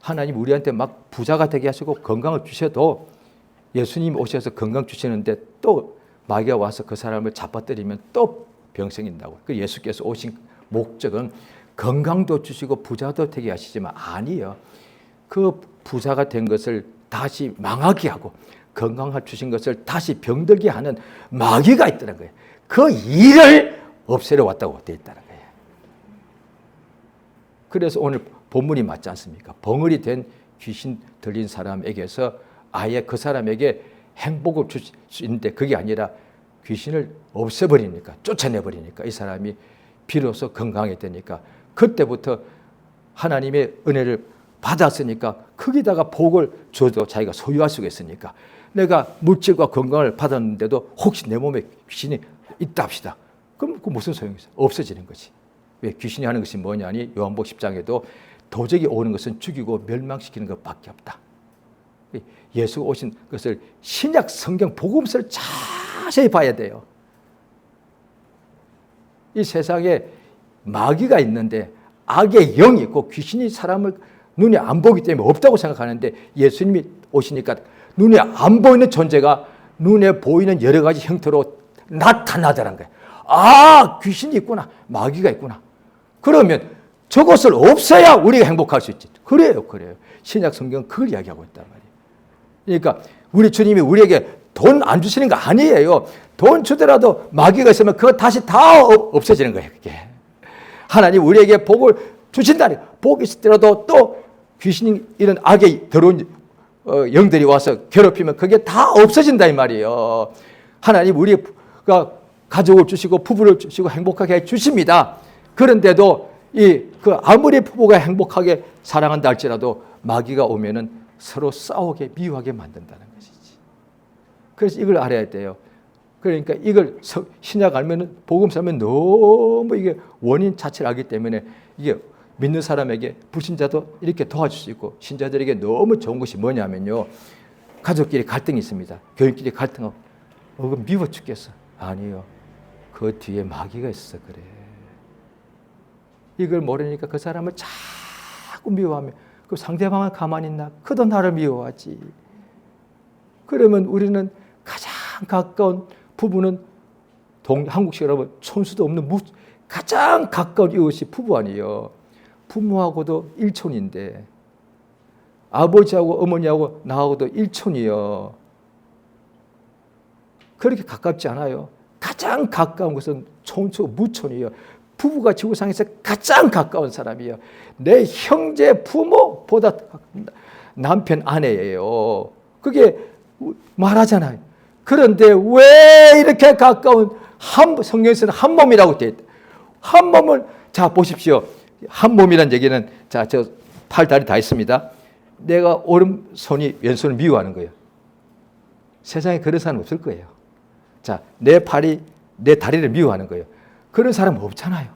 하나님 우리한테 막 부자가 되게 하시고 건강을 주셔도 예수님 오셔서 건강 주시는데 또 마귀가 와서 그 사람을 잡아뜨리면 또 병 생긴다고. 그 예수께서 오신 목적은 건강도 주시고 부자도 되게 하시지만 아니에요. 그 부자가 된 것을 다시 망하게 하고 건강을 주신 것을 다시 병들게 하는 마귀가 있다는 거예요. 그 일을 없애려 왔다고 되어 있다는 거예요. 그래서 오늘 본문이 맞지 않습니까? 벙어리 된 귀신 들린 사람에게서 아예 그 사람에게 행복을 줄 수 있는데 그게 아니라 귀신을 없애버리니까, 쫓아내버리니까 이 사람이 비로소 건강하게 되니까 그때부터 하나님의 은혜를 받았으니까 거기다가 복을 줘도 자기가 소유할 수가 있으니까 내가 물질과 건강을 받았는데도 혹시 내 몸에 귀신이 있다 합시다. 그럼 그 무슨 소용이 있어? 없어지는 거지. 왜? 귀신이 하는 것이 뭐냐니 요한복음 10장에도 도적이 오는 것은 죽이고 멸망시키는 것밖에 없다. 예수가 오신 것을 신약 성경 복음서를 자세히 봐야 돼요. 이 세상에 마귀가 있는데 악의 영이 있고 귀신이 사람을 눈에 안 보기 때문에 없다고 생각하는데 예수님이 오시니까 눈에 안 보이는 존재가 눈에 보이는 여러 가지 형태로 나타나더란 거예요. 아, 귀신이 있구나. 마귀가 있구나. 그러면 저것을 없애야 우리가 행복할 수 있지. 그래요. 신약 성경은 그걸 이야기하고 있단 말이에요. 그러니까 우리 주님이 우리에게 돈 안 주시는 거 아니에요. 돈 주더라도 마귀가 있으면 그거 다시 다 없어지는 거예요. 그게. 하나님 우리에게 복을 주신다니. 복이 있더라도 또 귀신이 이런 악에 들어온 영들이 와서 괴롭히면 그게 다 없어진다 이 말이에요. 하나님 우리가 가족을 주시고 부부를 주시고 행복하게 해 주십니다. 그런데도 아무리 부부가 행복하게 사랑한다 할지라도 마귀가 오면은 서로 싸우게 미워하게 만든다는 것이지. 그래서 이걸 알아야 돼요. 그러니까 이걸 신약 알면은 복음서 알면 너무 이게 원인 자체를 알기 때문에 이게 믿는 사람에게 불신자도 이렇게 도와줄 수 있고 신자들에게 너무 좋은 것이 뭐냐면요. 가족끼리 갈등이 있습니다. 교인끼리 갈등하고 그거 미워 죽겠어. 아니요. 그 뒤에 마귀가 있어 그래. 이걸 모르니까 그 사람을 자꾸 미워하며 그 상대방은 가만히 있나? 그도 나를 미워하지. 그러면 우리는 가장 가까운 부부는 한국식으로 하면 촌수도 없는 가장 가까운 이웃이 부부 아니에요. 부모하고도 일촌인데 아버지하고 어머니하고 나하고도 일촌이요. 그렇게 가깝지 않아요. 가장 가까운 것은 촌수 무촌이에요. 부부가 지구상에서 가장 가까운 사람이에요. 내 형제 부모보다 남편 아내예요. 그게 말하잖아요. 그런데 왜 이렇게 가까운 성경에서는 한 몸이라고 돼 있다. 한 몸을 자 보십시오. 한 몸이란 얘기는 자 저 팔 다리 다 있습니다. 내가 오른손이 왼손을 미워하는 거예요. 세상에 그런 사람 없을 거예요. 자, 내 팔이 내 다리를 미워하는 거예요. 그런 사람 없잖아요.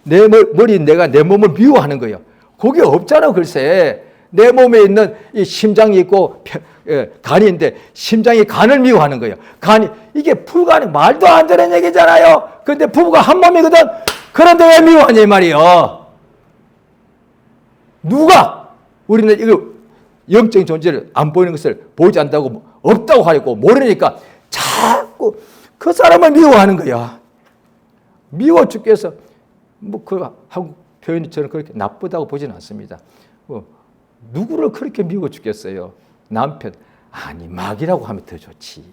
내 머리 내가 내 몸을 미워하는 거예요. 그게 없잖아 글쎄. 내 몸에 있는 이 심장이 있고 간이 있는데 심장이 간을 미워하는 거예요. 간이 이게 불가능 말도 안 되는 얘기잖아요. 그런데 부부가 한 몸이거든. 그런데 왜 미워하냐 이 말이에요. 누가 우리는 이거 영적인 존재를 안 보이는 것을 보지 않는다고 없다고 하려고 모르니까 자꾸 그 사람을 미워하는 거야. 미워 죽겠어. 그 한국 표현처럼 그렇게 나쁘다고 보지는 않습니다. 누구를 그렇게 미워 죽겠어요? 남편. 아니 마귀라고 하면 더 좋지.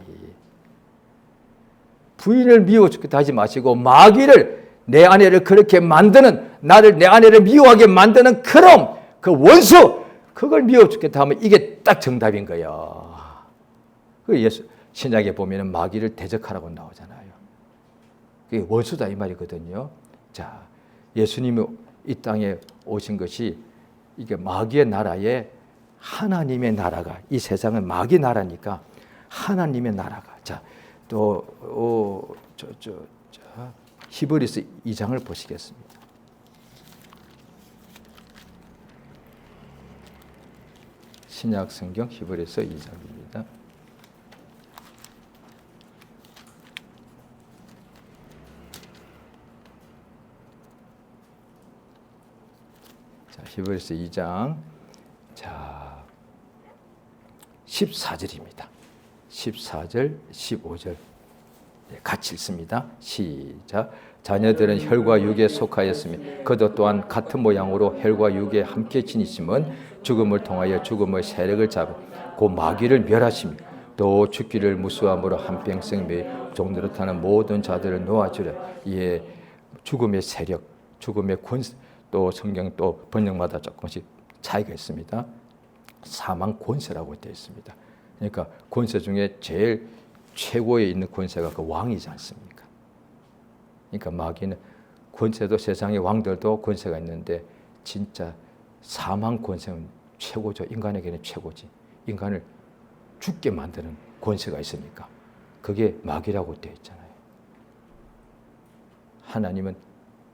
부인을 미워 죽겠다 하지 마시고 마귀를 내 아내를 그렇게 만드는 나를 내 아내를 미워하게 만드는 그 원수 그걸 미워 죽겠다 하면 이게 딱 정답인 거예요. 그 예수 신약에 보면은 마귀를 대적하라고 나오잖아요. 그게 원수다 이 말이거든요. 자, 예수님이 이 땅에 오신 것이 이게 마귀의 나라에 하나님의 나라가 이 세상은 마귀 나라니까 하나님의 나라가 자, 또 히브리서 2장을 보시겠습니다. 신약 성경 히브리서 2장입니다. 자, 히브리서 2장 자 14절입니다. 14절, 15절 같이 읽습니다. 시작. 자녀들은 혈과 육에 속하였으며 그도 또한 같은 모양으로 혈과 육에 함께 지니심은 죽음을 통하여 죽음의 세력을 잡아 그 마귀를 멸하시며 또 죽기를 무수함으로 한평생 매 종노릇 타는 모든 자들을 놓아주려. 이에 죽음의 세력, 죽음의 권세 또 성경 또 번역마다 조금씩 차이가 있습니다. 사망 권세라고 되어 있습니다. 그러니까 권세 중에 제일 최고에 있는 권세가 그 왕이지 않습니까? 그러니까 마귀는 권세도 세상의 왕들도 권세가 있는데 진짜 사망 권세는 최고죠. 인간에게는 최고지. 인간을 죽게 만드는 권세가 있으니까 그게 마귀라고 되어 있잖아요. 하나님은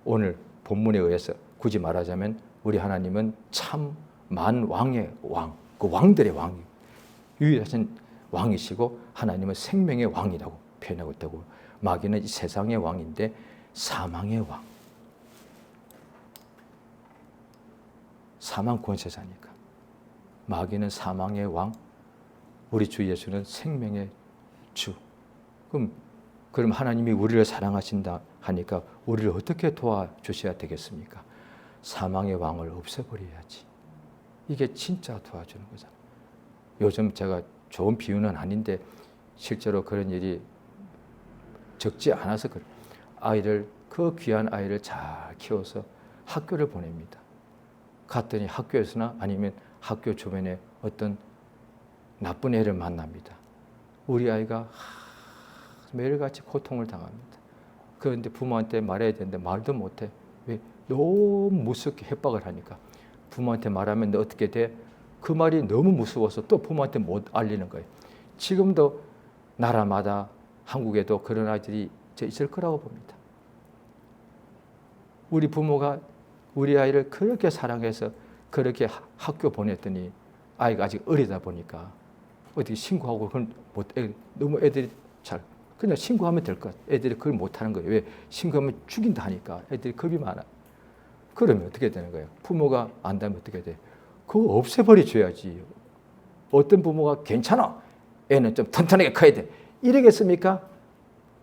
오늘 본문에 의해서 굳이 말하자면 우리 하나님은 참 만왕의 왕, 그 왕들의 왕이 유일하신 왕이시고 하나님은 생명의 왕이라고 표현하고 있다고. 마귀는 이 세상의 왕인데 사망의 왕, 사망 권세자니까. 마귀는 사망의 왕, 우리 주 예수는 생명의 주. 그럼 하나님이 우리를 사랑하신다 하니까 우리를 어떻게 도와주셔야 되겠습니까? 사망의 왕을 없애버려야지. 이게 진짜 도와주는 거잖아요. 요즘 제가 좋은 비유는 아닌데 실제로 그런 일이 적지 않아서 그래요. 아이를, 그 귀한 아이를 잘 키워서 학교를 보냅니다. 갔더니 학교에서나 아니면 학교 주변에 어떤 나쁜 애를 만납니다. 우리 아이가 매일같이 고통을 당합니다. 그런데 부모한테 말해야 되는데 말도 못해. 왜? 너무 무섭게 협박을 하니까. 부모한테 말하면 너 어떻게 돼? 그 말이 너무 무서워서 또 부모한테 못 알리는 거예요. 지금도 나라마다 한국에도 그런 아이들이 있을 거라고 봅니다. 우리 부모가 우리 아이를 그렇게 사랑해서 그렇게 학교 보냈더니 아이가 아직 어리다 보니까 어떻게 신고하고 그건 너무 애들이 그냥 신고하면 될 것 같아요. 애들이 그걸 못하는 거예요. 왜? 신고하면 죽인다 하니까 애들이 겁이 많아. 그러면 어떻게 되는 거예요? 부모가 안다면 어떻게 돼? 그거 없애버려 줘야지. 어떤 부모가 괜찮아. 애는 좀 튼튼하게 커야 돼. 이러겠습니까?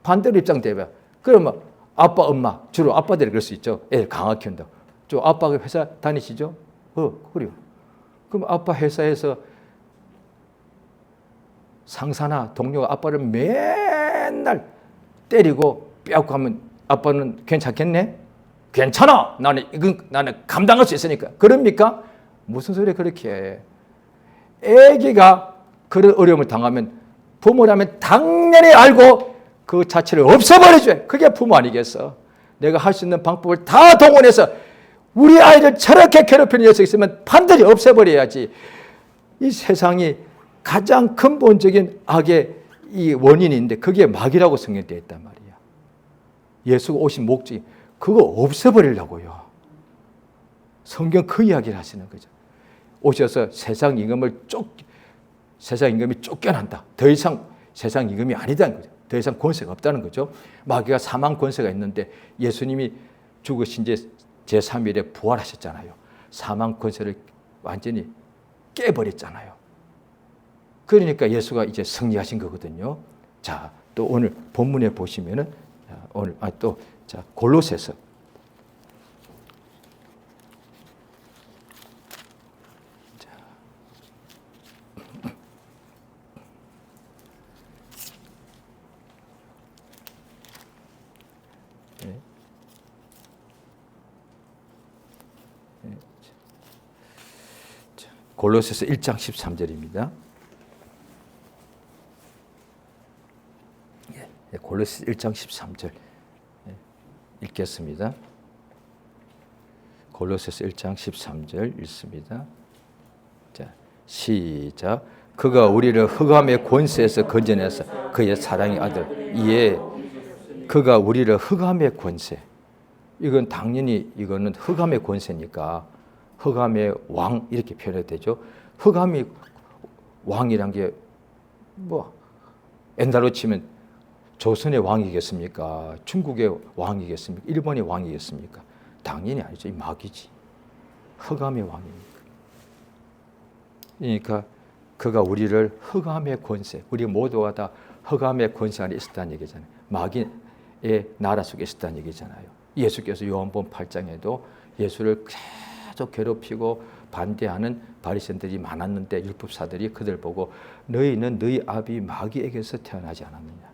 반대로 입장 대봐. 그러면 아빠, 엄마, 주로 아빠들이 그럴 수 있죠. 애를 강하게 키운다. 저 아빠가 회사 다니시죠? 그래요. 그럼 아빠 회사에서 상사나 동료가 아빠를 맨날 때리고 빼앗고 하면 아빠는 괜찮겠네? 괜찮아. 나는 감당할 수 있으니까. 그럽니까? 무슨 소리 그렇게 해? 애기가 그런 어려움을 당하면 부모라면 당연히 알고 그 자체를 없애버려줘요. 그게 부모 아니겠어? 내가 할 수 있는 방법을 다 동원해서 우리 아이를 저렇게 괴롭히는 녀석이 있으면 반드시 없애버려야지. 이 세상이 가장 근본적인 악의 이 원인인데 그게 마귀라고 성경되어 있단 말이야. 예수가 오신 목적이 그거 없애버리려고요. 성경 그 이야기를 하시는 거죠. 오셔서 세상 임금이 쫓겨난다. 더 이상 세상 임금이 아니다는 거죠. 더 이상 권세가 없다는 거죠. 마귀가 사망 권세가 있는데 예수님이 죽으신 지 제3일에 부활하셨잖아요. 사망 권세를 완전히 깨버렸잖아요. 그러니까 예수가 이제 승리하신 거거든요. 자, 또 오늘 본문에 보시면은 오늘 자, 골로새서 골로새서 1장 13절입니다. 골로새서 1장 13절 읽겠습니다. 골로새서 1장 13절 읽습니다. 자, 시작. 그가 우리를 흑암의 권세에서 건져내서 그의 사랑의 아들. 이에 그가 우리를 흑암의 권세. 이건 당연히 이거는 흑암의 권세니까 흑암의 왕 이렇게 표현해도 되죠. 흑암이 왕이란 게 뭐 옛날로 치면 조선의 왕이겠습니까? 중국의 왕이겠습니까? 일본의 왕이겠습니까? 당연히 아니죠. 이 마귀지. 흑암의 왕이니까. 그러니까 그가 우리를 흑암의 권세, 우리 모두가 다 흑암의 권세 안에 있었다는 얘기잖아요. 마귀의 나라 속에 있었다는 얘기잖아요. 예수께서 요한복음 8장에도 예수를 계속 괴롭히고 반대하는 바리새인들이 많았는데 율법사들이 그들 보고 너희는 너희 아비 마귀에게서 태어나지 않았느냐.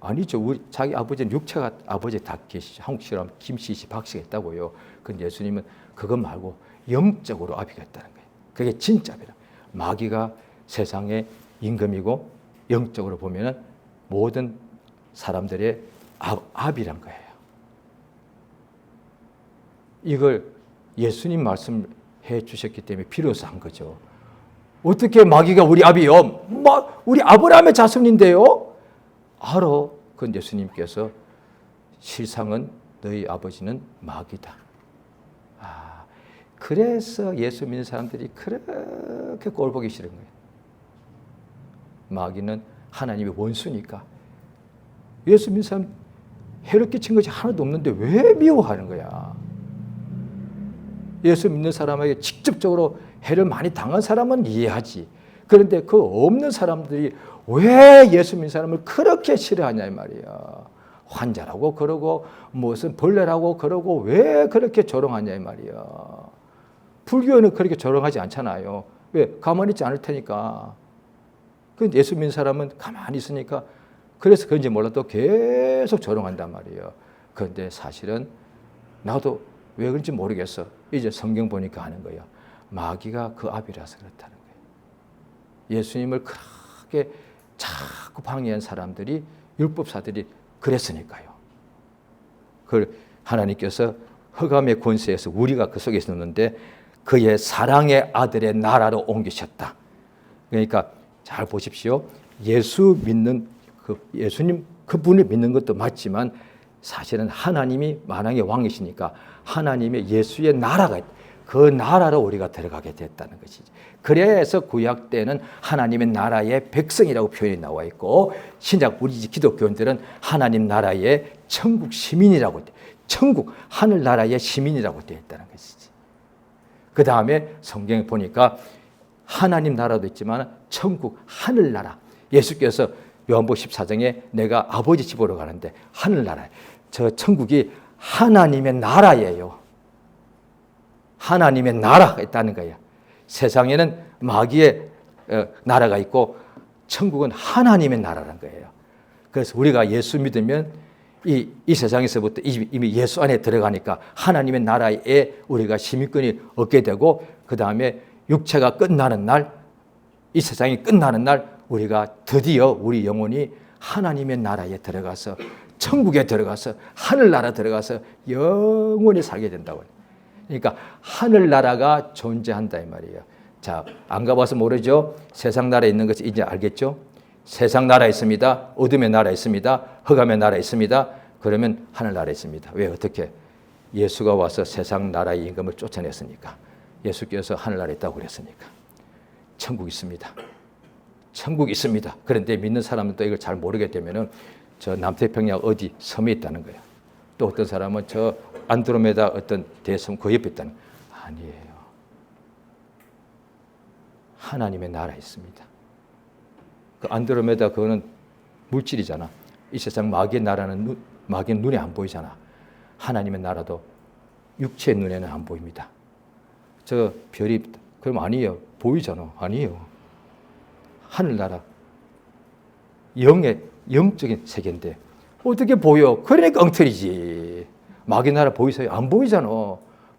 아니죠. 자기 아버지는 육체가 아버지 다 계시죠. 한국식으로 김씨, 박씨가 있다고요. 근데 예수님은 그것 말고 영적으로 아비가 있다는 거예요. 그게 진짜 아비라. 마귀가 세상의 임금이고 영적으로 보면은 모든 사람들의 아비란 거예요. 이걸 예수님 말씀해 주셨기 때문에 비로소 한 거죠. 어떻게 마귀가 우리 아비요? 우리 아브라함의 자손인데요? 알아. 그건 예수님께서 실상은 너희 아버지는 마귀다. 그래서 예수 믿는 사람들이 그렇게 꼴보기 싫은 거예요. 마귀는 하나님의 원수니까. 예수 믿는 사람 해롭게 친 것이 하나도 없는데 왜 미워하는 거야? 예수 믿는 사람에게 직접적으로 해를 많이 당한 사람은 이해하지. 그런데 그 없는 사람들이 왜 예수 믿는 사람을 그렇게 싫어하냐 이 말이야. 환자라고 그러고 무슨 벌레라고 그러고 왜 그렇게 조롱하냐 이 말이야. 불교는 그렇게 조롱하지 않잖아요. 왜? 가만히 있지 않을 테니까. 그 예수 믿는 사람은 가만히 있으니까 그래서 그런지 몰라도 계속 조롱한단 말이에요. 그런데 사실은 나도 왜 그런지 모르겠어. 이제 성경 보니까 하는 거예요. 마귀가 그 아비라서 그렇다는 거예요. 예수님을 그렇게 자꾸 방해한 사람들이 율법사들이 그랬으니까요. 그걸 하나님께서 흑암의 권세에서 우리가 그 속에 있었는데 그의 사랑의 아들의 나라로 옮기셨다. 그러니까 잘 보십시오. 예수 믿는 예수님 그분을 믿는 것도 맞지만 사실은 하나님이 만왕의 왕이시니까 하나님의 예수의 나라가 그 나라로 우리가 들어가게 됐다는 것이지. 그래서 구약 때는 하나님의 나라의 백성이라고 표현이 나와 있고 신약 우리 기독교인들은 하나님 나라의 천국 시민이라고 돼. 천국 하늘나라의 시민이라고 되어 있다는 것이지. 그 다음에 성경에 보니까 하나님 나라도 있지만 천국 하늘나라. 예수께서 요한복음 14장에 내가 아버지 집으로 가는데 하늘나라. 저 천국이 하나님의 나라예요. 하나님의 나라가 있다는 거예요. 세상에는 마귀의 나라가 있고 천국은 하나님의 나라라는 거예요. 그래서 우리가 예수 믿으면 이 세상에서부터 이미 예수 안에 들어가니까 하나님의 나라에 우리가 시민권이 얻게 되고 그 다음에 육체가 끝나는 날, 이 세상이 끝나는 날 우리가 드디어 우리 영혼이 하나님의 나라에 들어가서 천국에 들어가서 하늘나라 들어가서 영원히 살게 된다고. 그러니까 하늘나라가 존재한다 이 말이에요. 자, 안 가봐서 모르죠? 세상 나라에 있는 것이 이제 알겠죠? 세상 나라 있습니다. 어둠의 나라 있습니다. 흑암의 나라 있습니다. 그러면 하늘나라 있습니다. 왜 어떻게? 예수가 와서 세상 나라의 임금을 쫓아냈으니까. 예수께서 하늘나라에 있다고 그랬으니까. 천국 있습니다. 천국 있습니다. 그런데 믿는 사람은 또 이걸 잘 모르게 되면은 저 남태평양 어디 섬에 있다는 거예요. 또 어떤 사람은 저 안드로메다 어떤 대섬 그 옆에 있다는 거예요. 아니에요. 하나님의 나라에 있습니다. 그 안드로메다 그거는 물질이잖아. 이 세상 마귀의 나라는 마귀는 눈에 안 보이잖아. 하나님의 나라도 육체의 눈에는 안 보입니다. 저 별이 그럼 아니에요. 보이잖아. 아니에요. 하늘나라 영적인 세계인데 어떻게 보여? 그러니까 엉터리지. 마귀 나라 보이세요? 안 보이잖아.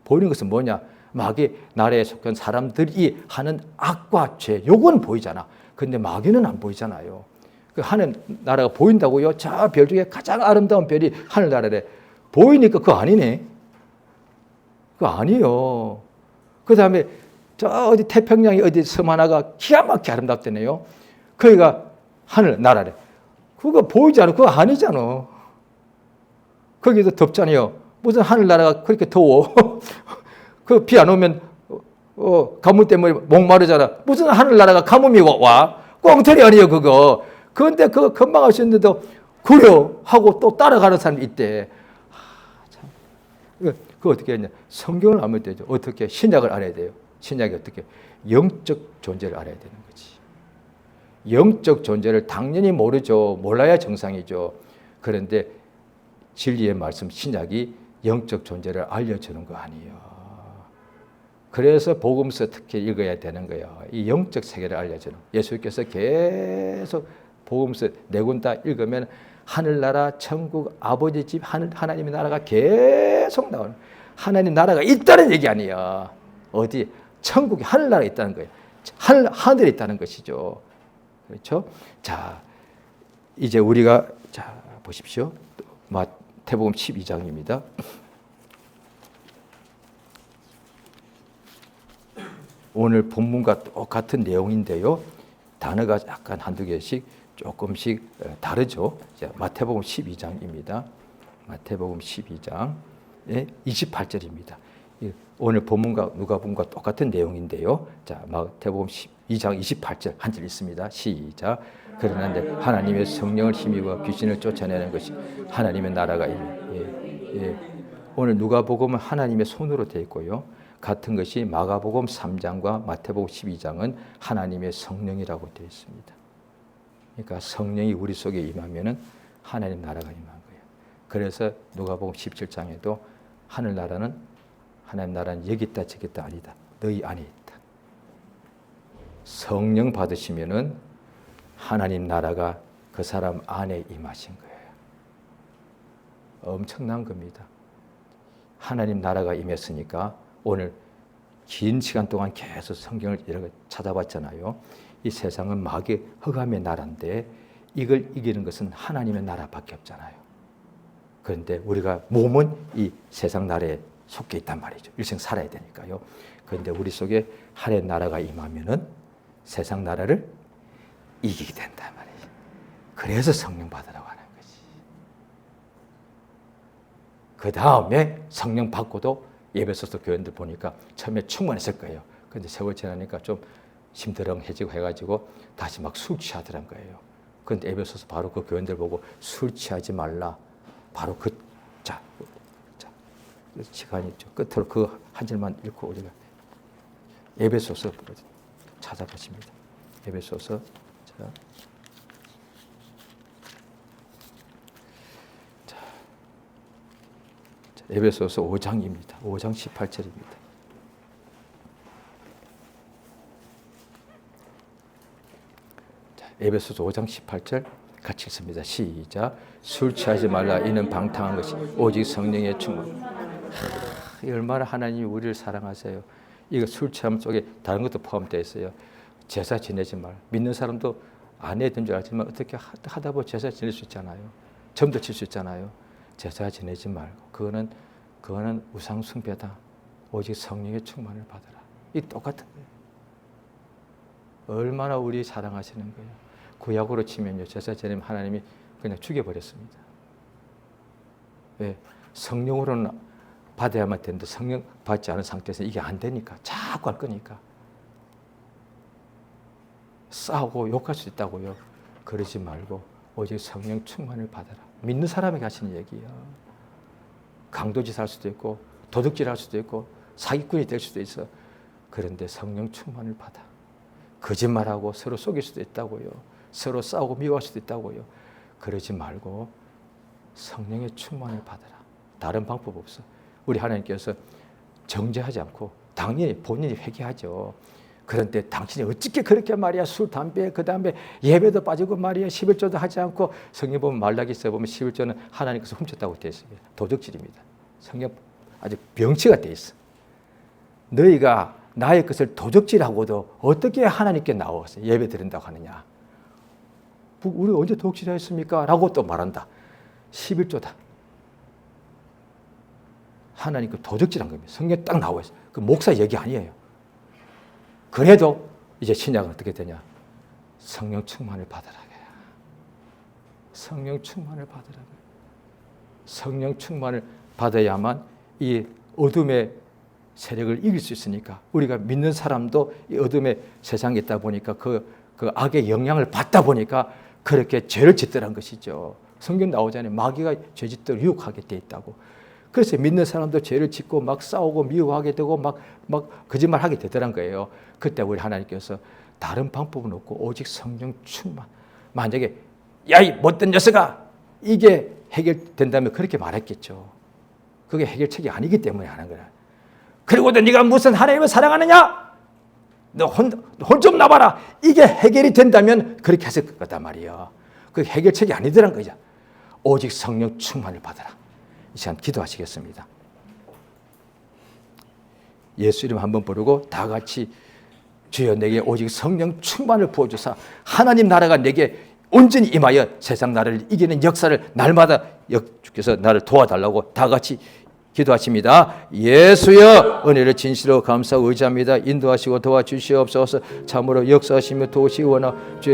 보이는 것은 뭐냐? 마귀 나라에 속한 사람들이 하는 악과 죄, 요건 보이잖아. 근데 마귀는 안 보이잖아요. 그 하늘 나라가 보인다고요? 저 별 중에 가장 아름다운 별이 하늘나라래. 보이니까 그거 아니네. 그거 아니에요. 그 다음에 저 어디 태평양에 어디 섬 하나가 기가 막히게 아름답다네요. 거기가 하늘나라래. 그거 보이지 않아. 그거 아니잖아. 거기도 덥잖아요. 무슨 하늘나라가 그렇게 더워. 그 비 안 오면 가뭄 때문에 목마르잖아. 무슨 하늘나라가 가뭄이 와? 꽁털이 아니에요 그거. 그런데 그거 금방 할 수 있는데도 그래요 하고 또 따라가는 사람이 있대. 참. 그거 어떻게 했냐. 성경을 알면 되죠. 어떻게 신약을 알아야 돼요. 신약이 어떻게 영적 존재를 알아야 되는 거지. 영적 존재를 당연히 모르죠. 몰라야 정상이죠. 그런데 진리의 말씀 신약이 영적 존재를 알려주는 거 아니에요. 그래서 복음서 특히 읽어야 되는 거예요. 이 영적 세계를 알려주는. 예수께서 계속 복음서 네 권 다 읽으면 하늘나라, 천국, 아버지 집, 하나님의 나라가 계속 나오는. 하나님 나라가 있다는 얘기 아니에요. 어디? 천국이 하늘나라에 있다는 거예요. 하늘에 있다는 것이죠. 그렇죠? 자, 이제 우리가 자 보십시오. 마태복음 12장입니다. 오늘 본문과 똑같은 내용인데요. 단어가 약간 한두 개씩 조금씩 다르죠. 자, 마태복음 12장입니다. 마태복음 12장 28절입니다. 오늘 본문과 누가복음과 똑같은 내용인데요. 자, 마태복음 12장 28절 한 절 있습니다. 시작. 그러나 하나님의 성령을 힘입어 귀신을 쫓아내는 것이 하나님의 나라가 오늘 누가복음은 하나님의 손으로 되어 있고요. 같은 것이 마가복음 3장과 마태복음 12장은 하나님의 성령이라고 되어 있습니다. 그러니까 성령이 우리 속에 임하면은 하나님 나라가 임한 거예요. 그래서 누가복음 17장에도 하나님 나라는 여기 있다 저기 있다 아니다. 너희 안에 있다. 성령 받으시면은 하나님 나라가 그 사람 안에 임하신 거예요. 엄청난 겁니다. 하나님 나라가 임했으니까 오늘 긴 시간 동안 계속 성경을 여러 개 찾아봤잖아요. 이 세상은 마귀의 흑암의 나라인데 이걸 이기는 것은 하나님의 나라밖에 없잖아요. 그런데 우리가 몸은 이 세상 나라에 속해 있단 말이죠. 일생 살아야 되니까요. 그런데 우리 속에 하나님의 나라가 임하면은 세상 나라를 이기게 된단 말이에요. 그래서 성령 받으라고 하는 거지. 그 다음에 성령 받고도 예배소서 교인들 보니까 처음에 충만했을 거예요. 그런데 세월 지나니까 좀 심드렁해지고 해가지고 다시 막 술 취하더란 거예요. 그런데 예배소서 바로 그 교인들 보고 술 취하지 말라. 바로 자 시간이 좀 끝으로 그 한 절만 읽고 우리가 에베소서 찾아보십니다. 에베소서 에베소서 5장입니다. 5장 18절입니다. 에베소서 5장 18절 같이 읽습니다. 시작. 술 취하지 말라. 이는 방탕한 것이 오직 성령의 충만. 얼마나 하나님이 우리를 사랑하세요. 이거 술 취함 속에 다른 것도 포함되어 있어요. 제사 지내지 말. 믿는 사람도 안 해야 되는 줄 알지만 어떻게 하다 보면 제사 지낼 수 있잖아요. 점도 칠 수 있잖아요. 제사 지내지 말고 그거는 우상 숭배다. 오직 성령의 충만을 받아라. 이 똑같은 거예요. 얼마나 우리 사랑하시는 거예요. 구약으로 치면요. 제사 지내면 하나님이 그냥 죽여버렸습니다. 왜? 성령으로는 받아야만 되는데 성령 받지 않은 상태에서 이게 안 되니까 자꾸 할 거니까 싸우고 욕할 수 있다고요. 그러지 말고 오직 성령 충만을 받아라. 믿는 사람에게 하시는 얘기야. 강도짓 할 수도 있고 도둑질 할 수도 있고 사기꾼이 될 수도 있어. 그런데 성령 충만을 받아. 거짓말하고 서로 속일 수도 있다고요. 서로 싸우고 미워할 수도 있다고요. 그러지 말고 성령의 충만을 받아라. 다른 방법 없어. 우리 하나님께서 정죄하지 않고 당연히 본인이 회개하죠. 그런데 당신이 어떻게 그렇게 말이야 술, 담배, 그 다음에 예배도 빠지고 말이야 11조도 하지 않고 성경 보면 말라기서에 보면 11조는 하나님께서 훔쳤다고 되어 있습니다. 도적질입니다. 성경 아주 병치가 되어 있어. 너희가 나의 것을 도적질하고도 어떻게 하나님께 나와서 예배 드린다고 하느냐. 우리 언제 도적질했습니까? 라고 또 말한다. 11조다. 하나님 그 도적질한 겁니다. 성경에 딱 나와 있어요. 그 목사 얘기 아니에요. 그래도 이제 신약은 어떻게 되냐? 성령 충만을 받으라. 성령 충만을 받으라. 성령 충만을 받아야만 이 어둠의 세력을 이길 수 있으니까 우리가 믿는 사람도 이 어둠의 세상에 있다 보니까 그 악의 영향을 받다 보니까 그렇게 죄를 짓더란 것이죠. 성경 나오잖아요. 마귀가 죄 짓도록 유혹하게 돼 있다고. 그래서 믿는 사람도 죄를 짓고 막 싸우고 미워하게 되고 막 거짓말하게 되더란 거예요. 그때 우리 하나님께서 다른 방법은 없고 오직 성령 충만. 만약에 야 이 못된 녀석아 이게 해결된다면 그렇게 말했겠죠. 그게 해결책이 아니기 때문에 하는 거야. 그리고도 네가 무슨 하나님을 사랑하느냐? 너 혼 좀 나봐라. 이게 해결이 된다면 그렇게 했을 거단 말이야. 그 해결책이 아니더란 거죠. 오직 성령 충만을 받아라. 이 시간 기도하시겠습니다. 예수 이름 한번 부르고 다 같이 주여 내게 오직 성령 충만을 부어주사 하나님 나라가 내게 온전히 임하여 세상 나라를 이기는 역사를 날마다 주께서 나를 도와달라고 다 같이 기도하십니다. 예수여 은혜를 진실로 감사하고 의지합니다. 인도하시고 도와주시옵소서. 참으로 역사하시며 도우시기 원하 주의